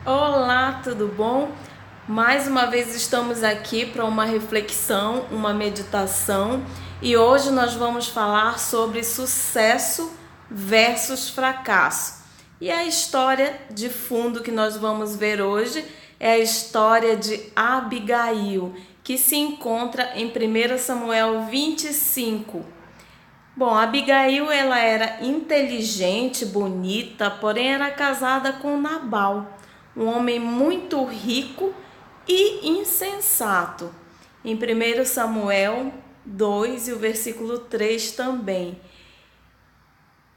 Olá, tudo bom? Mais uma vez estamos aqui para uma reflexão, uma meditação e hoje nós vamos falar sobre sucesso versus fracasso. E a história de fundo que nós vamos ver hoje é a história de Abigail, que se encontra em 1 Samuel 25. Bom, Abigail ela era inteligente, bonita, porém era casada com Nabal, um homem muito rico e insensato. Em 1 Samuel 2 e o versículo 3 também.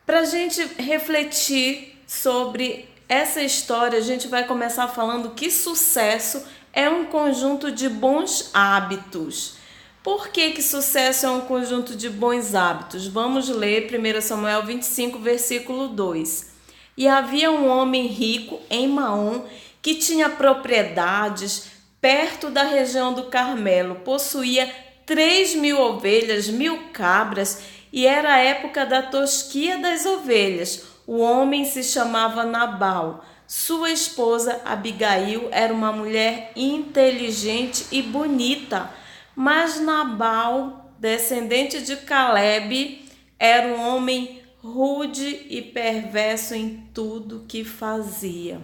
Para a gente refletir sobre essa história, a gente vai começar falando que sucesso é um conjunto de bons hábitos. Por que sucesso é um conjunto de bons hábitos? Vamos ler 1 Samuel 25, versículo 2. E havia um homem rico em Maom que tinha propriedades perto da região do Carmelo. Possuía 3.000 ovelhas, 1.000 cabras e era a época da tosquia das ovelhas. O homem se chamava Nabal. Sua esposa Abigail era uma mulher inteligente e bonita. Mas Nabal, descendente de Calebe, era um homem rude e perverso em tudo que fazia.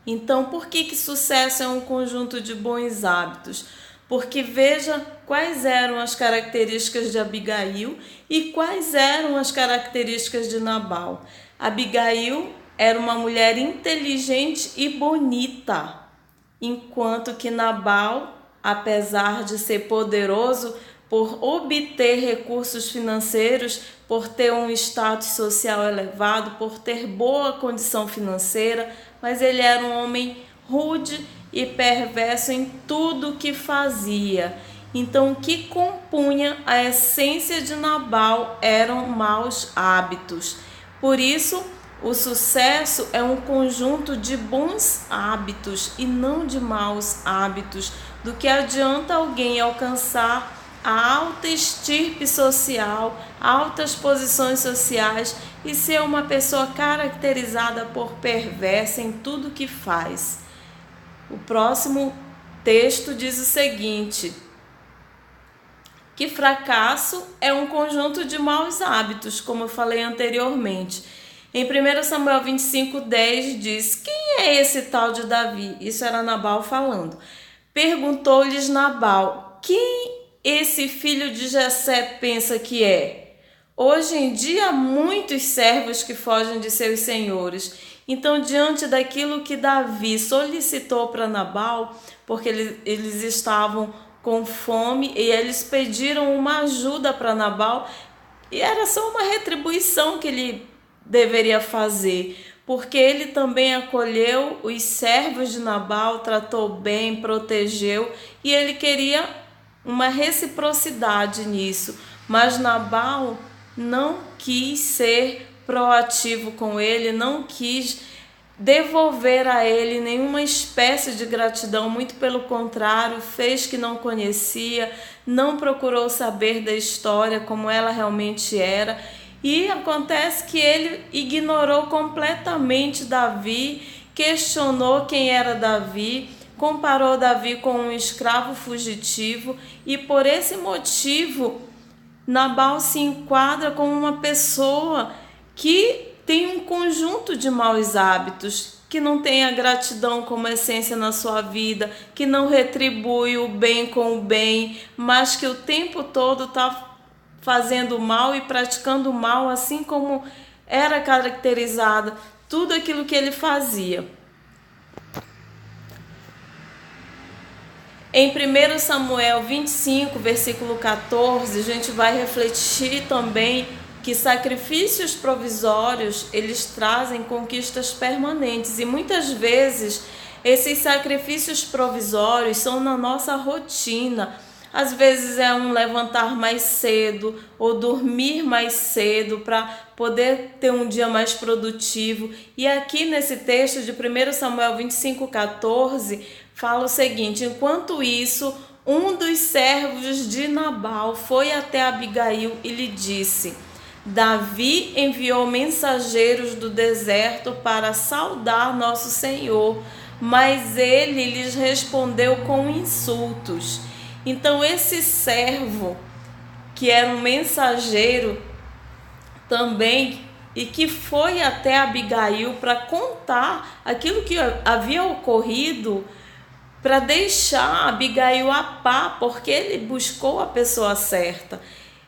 Então, por que sucesso é um conjunto de bons hábitos? Porque veja quais eram as características de Abigail e quais eram as características de Nabal. Abigail era uma mulher inteligente e bonita, enquanto que Nabal, apesar de ser poderoso por obter recursos financeiros, por ter um status social elevado, por ter boa condição financeira, mas ele era um homem rude e perverso em tudo que fazia. Então, o que compunha a essência de Nabal eram maus hábitos. Por isso, o sucesso é um conjunto de bons hábitos e não de maus hábitos. Do que adianta alguém alcançar a alta estirpe social, altas posições sociais e ser uma pessoa caracterizada por perversa em tudo que faz? O próximo texto diz o seguinte: que fracasso é um conjunto de maus hábitos, como eu falei anteriormente. Em 1 Samuel 25:10 diz: quem é esse tal de Davi? Isso era Nabal falando. Perguntou-lhes Nabal: quem esse filho de Jessé pensa que é? Hoje em dia há muitos servos que fogem de seus senhores. Então, diante daquilo que Davi solicitou para Nabal, porque eles estavam com fome e eles pediram uma ajuda para Nabal, e era só uma retribuição que ele deveria fazer, porque ele também acolheu os servos de Nabal, tratou bem, protegeu, e ele queria uma reciprocidade nisso, mas Nabal não quis ser proativo com ele, não quis devolver a ele nenhuma espécie de gratidão, muito pelo contrário, fez que não conhecia, não procurou saber da história como ela realmente era, e acontece que ele ignorou completamente Davi, questionou quem era Davi, comparou Davi com um escravo fugitivo, e por esse motivo Nabal se enquadra como uma pessoa que tem um conjunto de maus hábitos, que não tem a gratidão como essência na sua vida, que não retribui o bem com o bem, mas que o tempo todo está fazendo mal e praticando mal, assim como era caracterizada tudo aquilo que ele fazia. Em 1 Samuel 25, versículo 14, a gente vai refletir também que sacrifícios provisórios, eles trazem conquistas permanentes, e muitas vezes esses sacrifícios provisórios são na nossa rotina. Às vezes é um levantar mais cedo ou dormir mais cedo para poder ter um dia mais produtivo. E aqui nesse texto de 1 Samuel 25:14 fala o seguinte: enquanto isso, um dos servos de Nabal foi até Abigail e lhe disse: Davi enviou mensageiros do deserto para saudar nosso Senhor, mas ele lhes respondeu com insultos. Então esse servo, que era um mensageiro também, e que foi até Abigail para contar aquilo que havia ocorrido, para deixar Abigail a par, porque ele buscou a pessoa certa.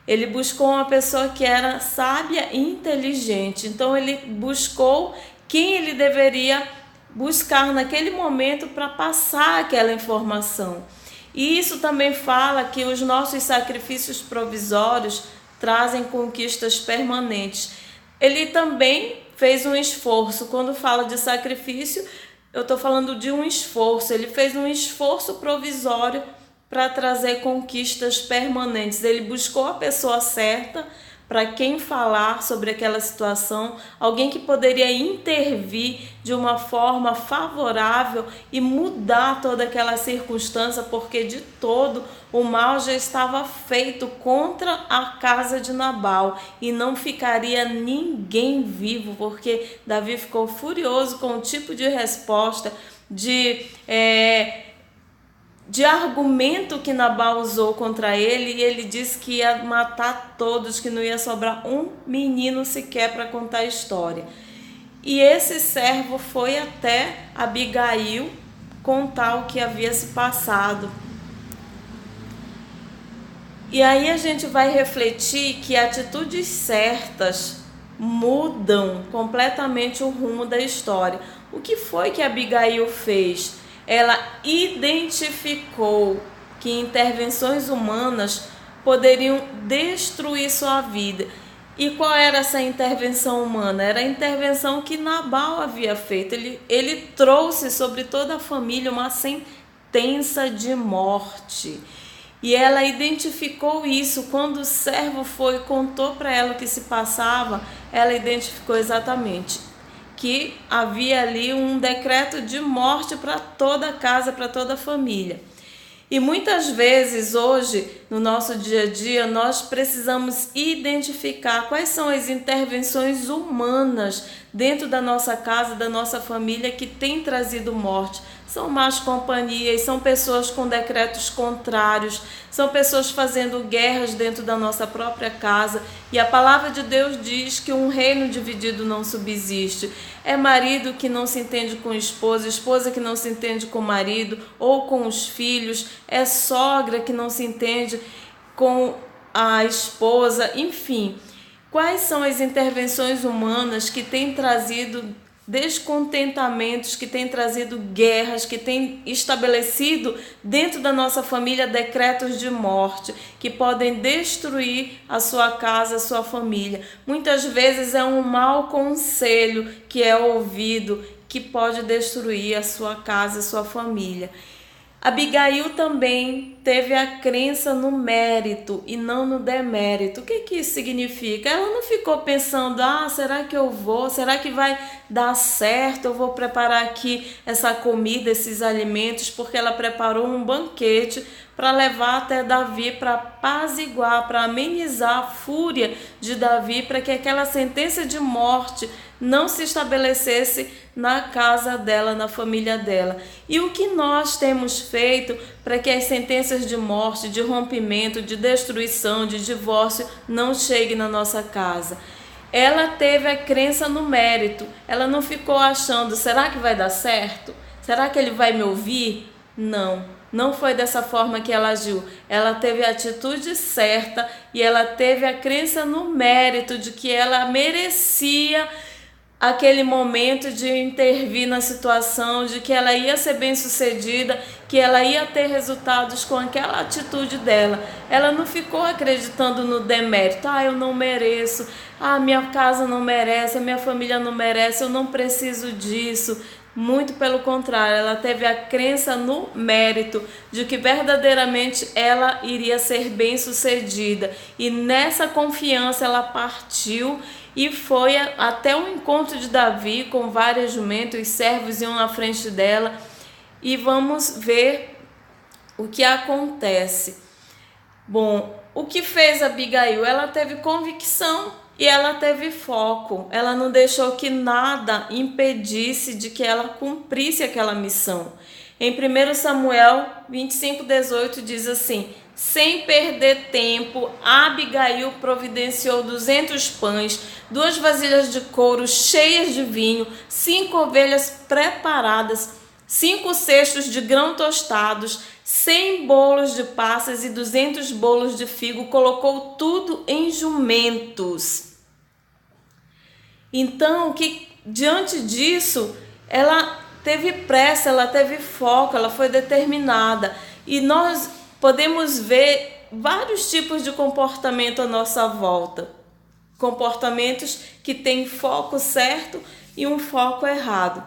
Ele buscou uma pessoa que era sábia e inteligente. Então ele buscou quem ele deveria buscar naquele momento para passar aquela informação. E isso também fala que os nossos sacrifícios provisórios trazem conquistas permanentes. Ele também fez um esforço. Quando fala de sacrifício, eu estou falando de um esforço. Ele fez um esforço provisório para trazer conquistas permanentes. Ele buscou a pessoa certa para quem falar sobre aquela situação, alguém que poderia intervir de uma forma favorável e mudar toda aquela circunstância, porque de todo o mal já estava feito contra a casa de Nabal e não ficaria ninguém vivo, porque Davi ficou furioso com o tipo de resposta, de argumento que Nabal usou contra ele, e ele disse que ia matar todos, que não ia sobrar um menino sequer para contar a história. E esse servo foi até Abigail contar o que havia se passado. E aí a gente vai refletir que atitudes certas mudam completamente o rumo da história. O que foi que Abigail fez? Ela identificou que intervenções humanas poderiam destruir sua vida. E qual era essa intervenção humana? Era a intervenção que Nabal havia feito. Ele trouxe sobre toda a família uma sentença de morte. E ela identificou isso. Quando o servo foi e contou para ela o que se passava, ela identificou exatamente que havia ali um decreto de morte para toda a casa, para toda a família. E muitas vezes hoje, no nosso dia a dia, nós precisamos identificar quais são as intervenções humanas dentro da nossa casa, da nossa família, que têm trazido morte. São más companhias, são pessoas com decretos contrários, são pessoas fazendo guerras dentro da nossa própria casa. E a palavra de Deus diz que um reino dividido não subsiste. É marido que não se entende com esposa, esposa que não se entende com o marido ou com os filhos, é sogra que não se entende com a esposa, enfim. Quais são as intervenções humanas que têm trazido descontentamentos, que têm trazido guerras, que têm estabelecido dentro da nossa família decretos de morte, que podem destruir a sua casa, a sua família? Muitas vezes é um mau conselho que é ouvido, que pode destruir a sua casa, a sua família. Abigail também teve a crença no mérito e não no demérito. O que isso significa? Ela não ficou pensando, será que eu vou? Será que vai dar certo? Eu vou preparar aqui essa comida, esses alimentos, porque ela preparou um banquete para levar até Davi, para apaziguar, para amenizar a fúria de Davi, para que aquela sentença de morte não se estabelecesse na casa dela, na família dela. E o que nós temos feito para que as sentenças de morte, de rompimento, de destruição, de divórcio não cheguem na nossa casa? Ela teve a crença no mérito. Ela não ficou achando, será que vai dar certo? Será que ele vai me ouvir? Não foi dessa forma que ela agiu. Ela teve a atitude certa e ela teve a crença no mérito de que ela merecia aquele momento de intervir na situação, de que ela ia ser bem-sucedida, que ela ia ter resultados com aquela atitude dela. Ela não ficou acreditando no demérito. Eu não mereço, minha casa não merece, a minha família não merece, eu não preciso disso. Muito pelo contrário, ela teve a crença no mérito de que verdadeiramente ela iria ser bem-sucedida. E nessa confiança ela partiu e foi até o encontro de Davi com várias jumentas, os servos iam na frente dela. E vamos ver o que acontece. Bom, o que fez Abigail? Ela teve convicção e ela teve foco. Ela não deixou que nada impedisse de que ela cumprisse aquela missão. Em 1 Samuel 25:18 diz assim: sem perder tempo, Abigail providenciou 200 pães, 2 vasilhas de couro cheias de vinho, 5 ovelhas preparadas, 5 cestos de grão tostados, 100 bolos de passas e 200 bolos de figo. Colocou tudo em jumentos. Então, diante disso, ela teve pressa, ela teve foco, ela foi determinada. E nós podemos ver vários tipos de comportamento à nossa volta. Comportamentos que têm foco certo e um foco errado.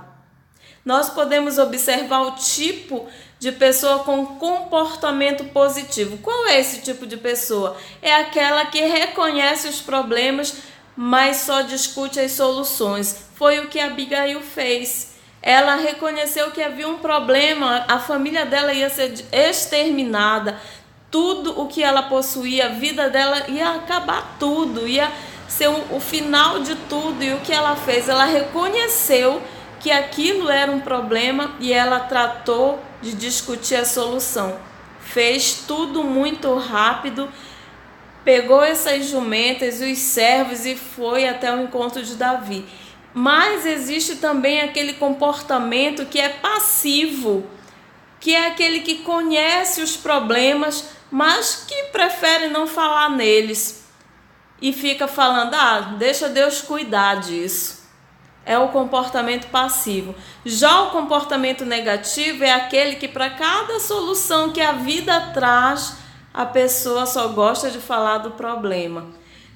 Nós podemos observar o tipo de pessoa com comportamento positivo. Qual é esse tipo de pessoa? É aquela que reconhece os problemas, mas só discute as soluções. Foi o que Abigail fez. Ela reconheceu que havia um problema, a família dela ia ser exterminada, tudo o que ela possuía, a vida dela ia acabar tudo, ia ser o final de tudo. E o que ela fez? Ela reconheceu que aquilo era um problema e ela tratou de discutir a solução. Fez tudo muito rápido, pegou essas jumentas e os servos e foi até o encontro de Davi. Mas existe também aquele comportamento que é passivo, que é aquele que conhece os problemas, mas que prefere não falar neles e fica falando: deixa Deus cuidar disso. É o comportamento passivo. Já o comportamento negativo é aquele que, para cada solução que a vida traz, a pessoa só gosta de falar do problema.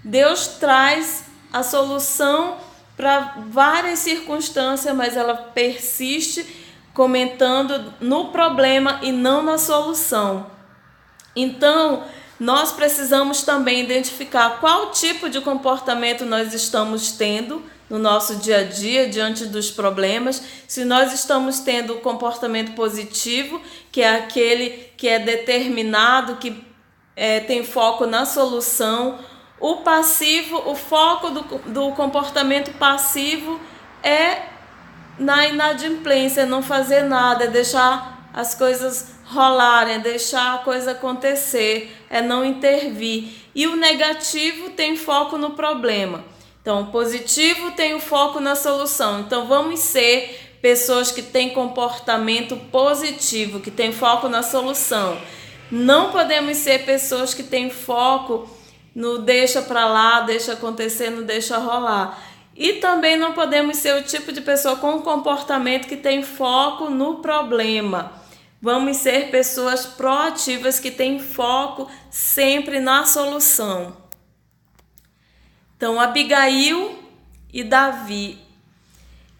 Deus traz a solução para várias circunstâncias, mas ela persiste comentando no problema e não na solução. Então, nós precisamos também identificar qual tipo de comportamento nós estamos tendo no nosso dia a dia, diante dos problemas. Se nós estamos tendo o comportamento positivo, que é aquele que é determinado, que tem foco na solução. O passivo, o foco do comportamento passivo é na inadimplência, não fazer nada, é deixar as coisas rolarem, é deixar a coisa acontecer, é não intervir. E o negativo tem foco no problema. Então, o positivo tem o foco na solução. Então, vamos ser pessoas que têm comportamento positivo, que têm foco na solução. Não podemos ser pessoas que têm foco no deixa pra lá, deixa acontecer, não deixa rolar. E também não podemos ser o tipo de pessoa com comportamento que tem foco no problema. Vamos ser pessoas proativas que têm foco sempre na solução. Então, Abigail e Davi.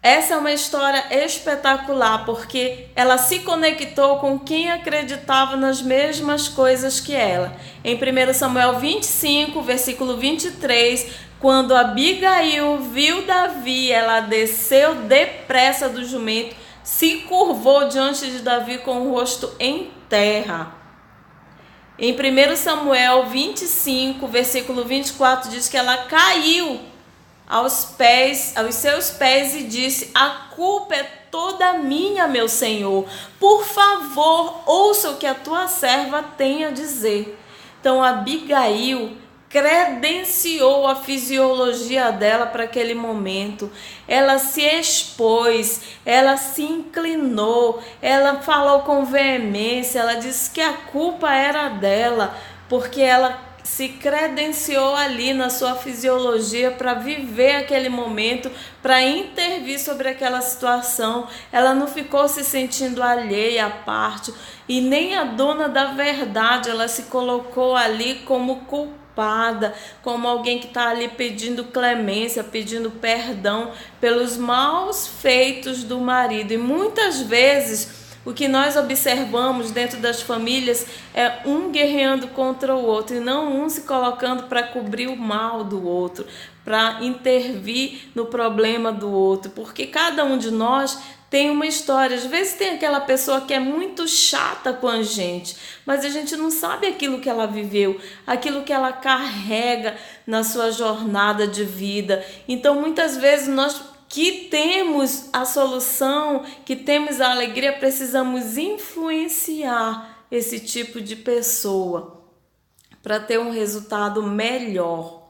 Essa é uma história espetacular, porque ela se conectou com quem acreditava nas mesmas coisas que ela. Em 1 Samuel 25, versículo 23, quando Abigail viu Davi, ela desceu depressa do jumento, se curvou diante de Davi com o rosto em terra. Em 1 Samuel 25, versículo 24, diz que ela caiu aos seus pés e disse: a culpa é toda minha, meu Senhor. Por favor, ouça o que a tua serva tem a dizer. Então, Abigail credenciou a fisiologia dela para aquele momento. Ela se expôs, ela se inclinou, ela falou com veemência, ela disse que a culpa era dela, porque ela se credenciou ali na sua fisiologia para viver aquele momento, para intervir sobre aquela situação. Ela não ficou se sentindo alheia à parte e nem a dona da verdade. Ela se colocou ali como culpada, como alguém que está ali pedindo clemência, pedindo perdão pelos maus feitos do marido. E muitas vezes o que nós observamos dentro das famílias é um guerreando contra o outro e não um se colocando para cobrir o mal do outro, para intervir no problema do outro, porque cada um de nós tem uma história. Às vezes tem aquela pessoa que é muito chata com a gente, mas a gente não sabe aquilo que ela viveu, aquilo que ela carrega na sua jornada de vida. Então, muitas vezes nós que temos a solução, que temos a alegria, precisamos influenciar esse tipo de pessoa para ter um resultado melhor.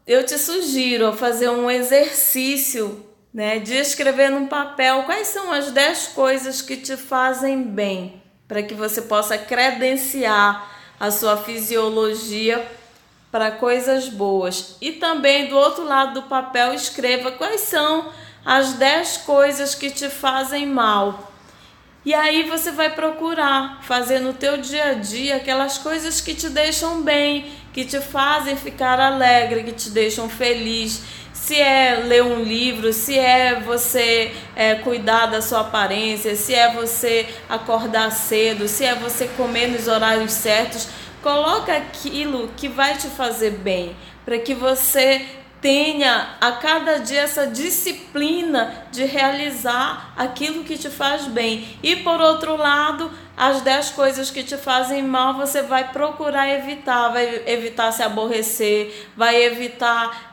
Eu te sugiro a fazer um exercício, né, de escrever num papel quais são as 10 coisas que te fazem bem, para que você possa credenciar a sua fisiologia para coisas boas. E também do outro lado do papel escreva quais são as 10 coisas que te fazem mal. E aí você vai procurar fazer no teu dia a dia aquelas coisas que te deixam bem, que te fazem ficar alegre, que te deixam feliz. Se é ler um livro, se é você cuidar da sua aparência, se é você acordar cedo, se é você comer nos horários certos, coloca aquilo que vai te fazer bem, para que você tenha a cada dia essa disciplina de realizar aquilo que te faz bem. E por outro lado, as 10 coisas que te fazem mal, você vai procurar evitar, vai evitar se aborrecer, vai evitar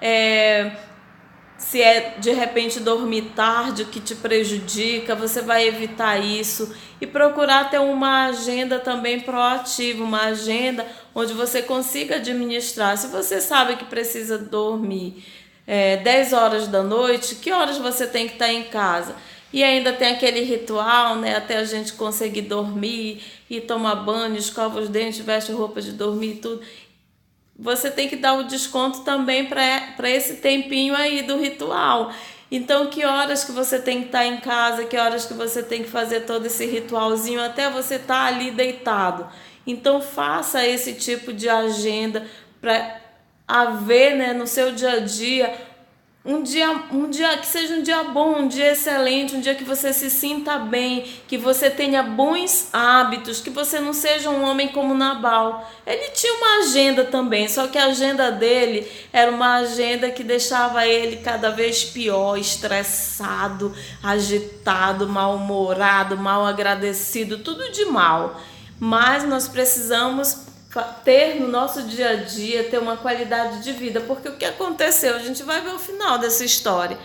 se é de repente dormir tarde que te prejudica, você vai evitar isso e procurar ter uma agenda também proativa, uma agenda onde você consiga administrar. Se você sabe que precisa dormir 10 horas da noite, que horas você tem que estar em casa? E ainda tem aquele ritual, né, até a gente conseguir dormir e tomar banho, escova os dentes, veste roupa de dormir e tudo. Você tem que dar o desconto também para esse tempinho aí do ritual. Então, que horas que você tem que estar em casa, que horas que você tem que fazer todo esse ritualzinho até você estar ali deitado. Então, faça esse tipo de agenda para haver, né, no seu dia a dia um dia que seja um dia bom, um dia excelente, um dia que você se sinta bem, que você tenha bons hábitos, que você não seja um homem como Nabal. Ele tinha uma agenda também, só que a agenda dele era uma agenda que deixava ele cada vez pior, estressado, agitado, mal-humorado, mal agradecido, tudo de mal. Mas nós precisamos ter no nosso dia a dia, ter uma qualidade de vida, porque o que aconteceu? A gente vai ver o final dessa história,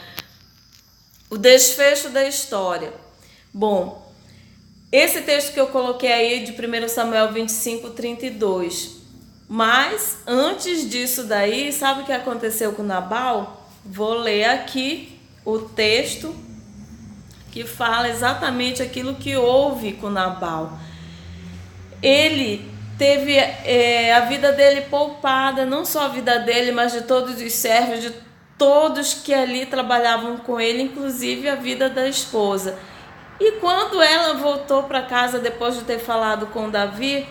o desfecho da história. Bom, esse texto que eu coloquei aí de 1 Samuel 25:32, mas antes disso daí, sabe o que aconteceu com Nabal? Vou ler aqui o texto que fala exatamente aquilo que houve com Nabal. Ele teve a vida dele poupada, não só a vida dele, mas de todos os servos, de todos que ali trabalhavam com ele, inclusive a vida da esposa. E quando ela voltou para casa depois de ter falado com Davi,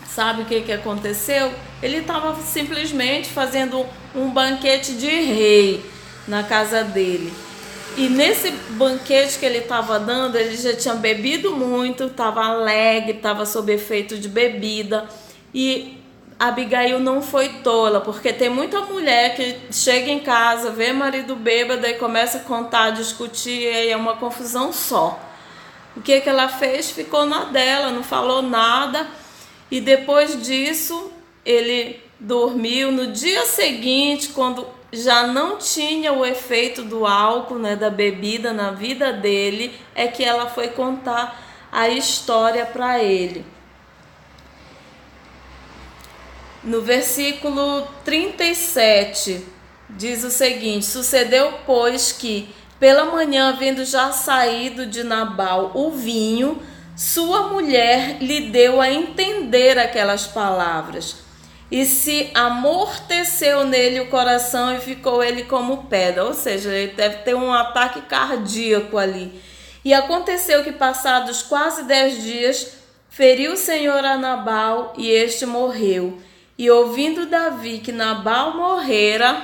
sabe o que aconteceu? Ele estava simplesmente fazendo um banquete de rei na casa dele. E nesse banquete que ele estava dando, ele já tinha bebido muito, estava alegre, estava sob efeito de bebida. E Abigail não foi tola, porque tem muita mulher que chega em casa, vê marido bêbado e começa a contar, discutir, e aí é uma confusão só. O que ela fez? Ficou na dela, não falou nada. E depois disso, ele dormiu. No dia seguinte, quando já não tinha o efeito do álcool, né, da bebida na vida dele, é que ela foi contar a história para ele. No versículo 37, diz o seguinte: sucedeu, pois, que pela manhã, havendo já saído de Nabal o vinho, sua mulher lhe deu a entender aquelas palavras. E se amorteceu nele o coração e ficou ele como pedra. Ou seja, ele deve ter um ataque cardíaco ali. E aconteceu que passados quase 10 dias, feriu o Senhor a Nabal e este morreu. E ouvindo Davi que Nabal morrera,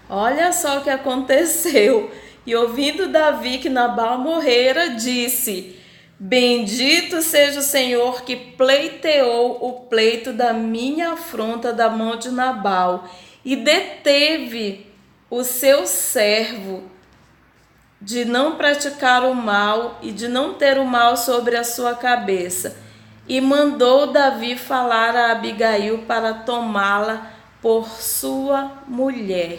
olha só o que aconteceu. E ouvindo Davi que Nabal morrera, disse: bendito seja o Senhor que pleiteou o pleito da minha afronta da mão de Nabal e deteve o seu servo de não praticar o mal e de não ter o mal sobre a sua cabeça. E mandou Davi falar a Abigail para tomá-la por sua mulher.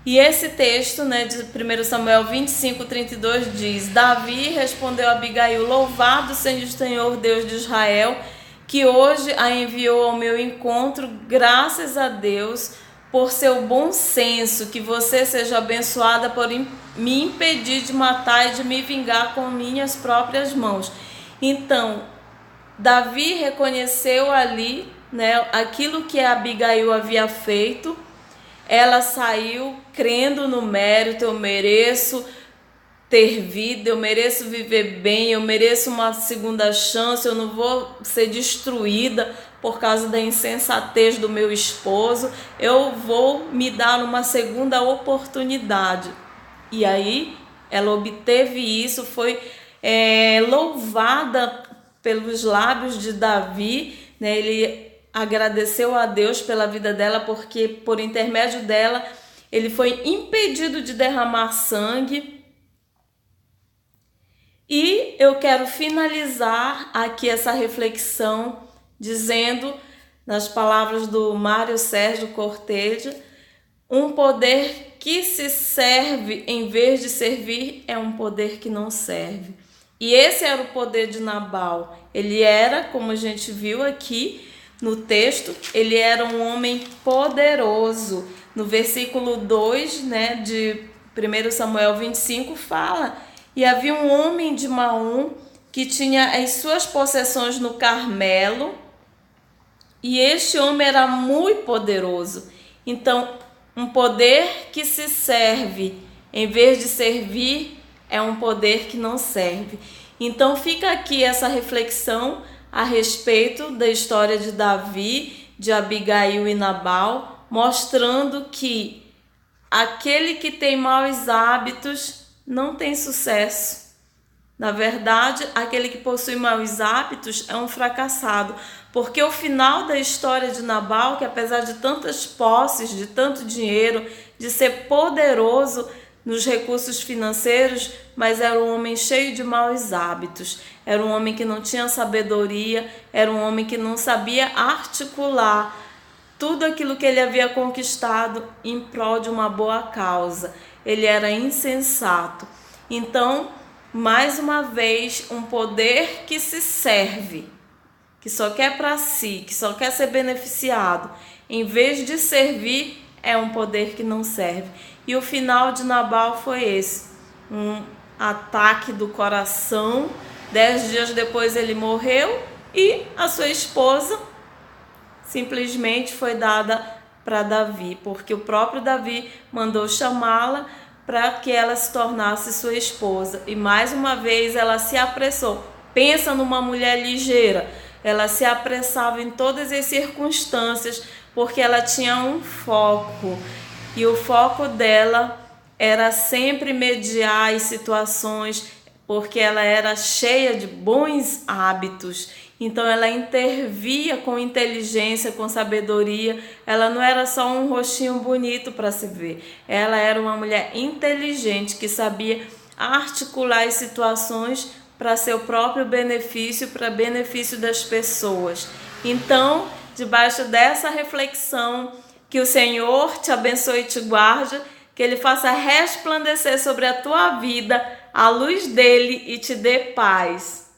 E esse texto, de 1 Samuel 25:32 diz: Davi respondeu a Abigail: Louvado seja o Senhor Deus de Israel, que hoje a enviou ao meu encontro, graças a Deus, por seu bom senso, que você seja abençoada por me impedir de matar e de me vingar com minhas próprias mãos. Então, Davi reconheceu ali, aquilo que Abigail havia feito. Ela saiu crendo no mérito: eu mereço ter vida, eu mereço viver bem, eu mereço uma segunda chance, eu não vou ser destruída por causa da insensatez do meu esposo, eu vou me dar uma segunda oportunidade. E aí ela obteve isso, foi louvada pelos lábios de Davi, ele agradeceu a Deus pela vida dela, porque por intermédio dela ele foi impedido de derramar sangue. E eu quero finalizar aqui essa reflexão dizendo, nas palavras do Mário Sérgio Cortez, um poder que se serve em vez de servir é um poder que não serve. E esse era o poder de Nabal. Ele era, como a gente viu aqui no texto, ele era um homem poderoso. No versículo 2, de 1 Samuel 25, fala: e havia um homem de Maom que tinha as suas possessões no Carmelo, e este homem era muito poderoso. Então, um poder que se serve em vez de servir é um poder que não serve. Então fica aqui essa reflexão a respeito da história de Davi, de Abigail e Nabal, mostrando que aquele que tem maus hábitos não tem sucesso. Na verdade, aquele que possui maus hábitos é um fracassado, porque o final da história de Nabal, que apesar de tantas posses, de tanto dinheiro, de ser poderoso nos recursos financeiros, mas era um homem cheio de maus hábitos, era um homem que não tinha sabedoria, era um homem que não sabia articular tudo aquilo que ele havia conquistado em prol de uma boa causa. Ele era insensato. Então, mais uma vez, um poder que se serve, que só quer para si, que só quer ser beneficiado, em vez de servir, é um poder que não serve. E o final de Nabal foi esse, um ataque do coração. 10 dias depois ele morreu e a sua esposa simplesmente foi dada para Davi, porque o próprio Davi mandou chamá-la para que ela se tornasse sua esposa. E mais uma vez ela se apressou. Pensa numa mulher ligeira. Ela se apressava em todas as circunstâncias, porque ela tinha um foco. E o foco dela era sempre mediar as situações, porque ela era cheia de bons hábitos. Então ela intervia com inteligência, com sabedoria. Ela não era só um rostinho bonito para se ver. Ela era uma mulher inteligente que sabia articular as situações para seu próprio benefício, para benefício das pessoas. Então, debaixo dessa reflexão, que o Senhor te abençoe e te guarde, que Ele faça resplandecer sobre a tua vida a luz dele e te dê paz.